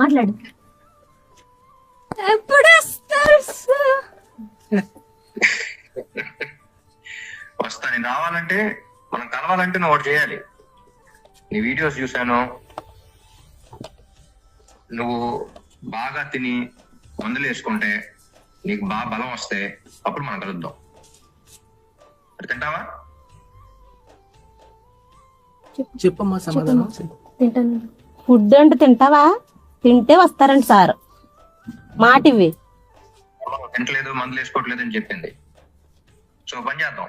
మాట్లాడు. ఎప్పుడు వస్తారు సార్? వస్తా. నేను రావాలంటే మనం కలవాలంటే నువ్వు ఒకటి చేయాలి. నీ వీడియోస్ చూశాను, నువ్వు బాగా తిని మందులు వేసుకుంటే నీకు బాగా బలం వస్తే అప్పుడు మనం కలుద్దాం. అది తింటావా? చెప్పమ్మా సమాధానం. తింటాను. ఫుడ్ అంటే తింటావా? తింటే వస్తారండి సార్. మాట ఇవి. తింటలేదు, మందులు వేసుకోవట్లేదు అని చెప్పింది. సో పని చేద్దాం,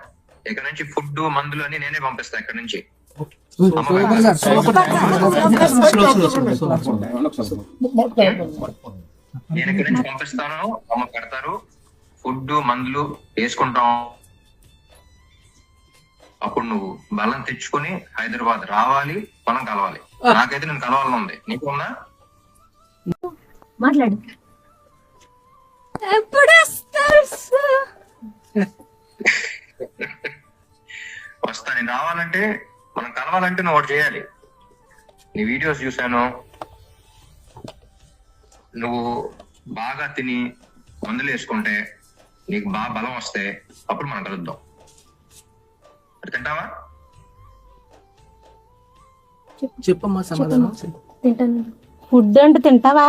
ఇక్కడ నుంచి ఫుడ్ మందులు అని నేనే పంపిస్తా. ఇక్కడ నుంచి నేను ఇక్కడ నుంచి పంపిస్తాను, అమ్మ పెడతారు, ఫుడ్ మందులు వేసుకుంటాం. అప్పుడు నువ్వు బలం తెచ్చుకుని హైదరాబాద్ రావాలి, మనం కలవాలి. నాకైతే నేను కలవాలని ఉంది, నీకు ఉందా? మాట్లాడు. ఎప్పుడు వస్తారు సార్? వస్తా. నేను రావాలంటే మనం కలవాలంటే నువ్వు ఒకటి చేయాలి. నీ వీడియోస్ చూశాను, నువ్వు బాగా తిని మందులు వేసుకుంటే నీకు బాగా బలం వస్తే అప్పుడు మనం కలుద్దాం. అది తింటావా? చెప్పమ్మా సమాధానం. తింటాను. ఫుడ్ అంటే తింటావా?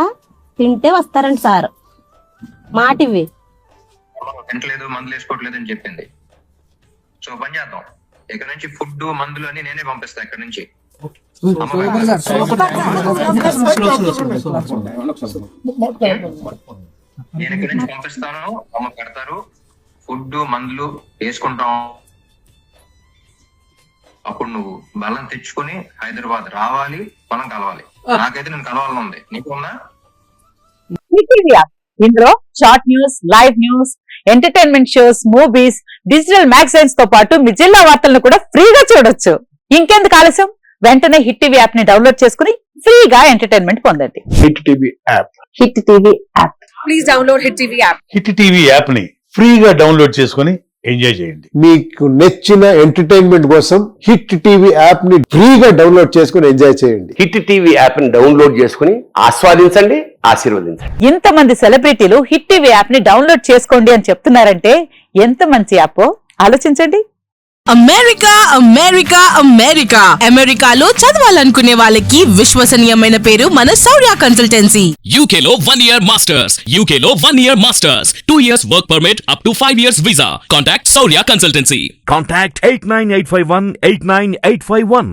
తింటే వస్తారండి సార్. మాట ఇవి. తింటలేదు, మందులు వేసుకోవట్లేదు అని చెప్పింది. సో పని చేద్దాం, ఇక్కడ నుంచి ఫుడ్ మందులు అని నేనే పంపిస్తా. ఇక్కడ నుంచి నేను ఇక్కడ నుంచి పంపిస్తాను, అమ్మ పెడతారు, ఫుడ్ మందులు వేసుకుంటాం. అప్పుడు నువ్వు బలం తెచ్చుకుని హైదరాబాద్ రావాలి, మనం కలవాలి. నాకైతే నేను కలవాలని ఉంది, నీకు ఉందా? ఇందులో short news, live news, entertainment shows, movies, digital magazines తో పాటు మీ జిల్లా వార్తలను కూడా ఫ్రీగా చూడొచ్చు. ఇంకెందుకు ఆలస్యం, వెంటనే హిట్ టీవీ యాప్ ని డౌన్లోడ్ చేసుకుని ఫ్రీగా ఎంటర్టైన్మెంట్ పొందండి. Hit TV app. Hit TV app. Please download hit TV app. Hit TV app ని ఫ్రీగా డౌన్లోడ్ చేసుకుని ఎంజాయ్ చేయండి. మీకు నచ్చిన ఎంటర్టైన్మెంట్ కోసం హిట్ టీవీ యాప్ ని ఫ్రీగా డౌన్లోడ్ చేసుకుని ఎంజాయ్ చేయండి. హిట్ టీవీ యాప్ ని డౌన్లోడ్ చేసుకుని ఆస్వాదించండి, ఆశీర్వదించండి. ఇంతమంది సెలబ్రిటీలు హిట్ టీవీ యాప్ ని డౌన్లోడ్ చేసుకోండి అని చెప్తున్నారంటే ఎంత మంచి యాప్ ఆలోచించండి. అమెరికా అమెరికా అమెరికా అమెరికాలో చదవాలనుకునే వాళ్ళకి విశ్వసనీయమైన పేరు మన శౌర్య కన్సల్టెన్సీ. UK లో 1 year masters, UK లో 1 year masters, 2 years work permit up to 5 years visa. Contact Saurya Consultancy. Contact 89851 89851.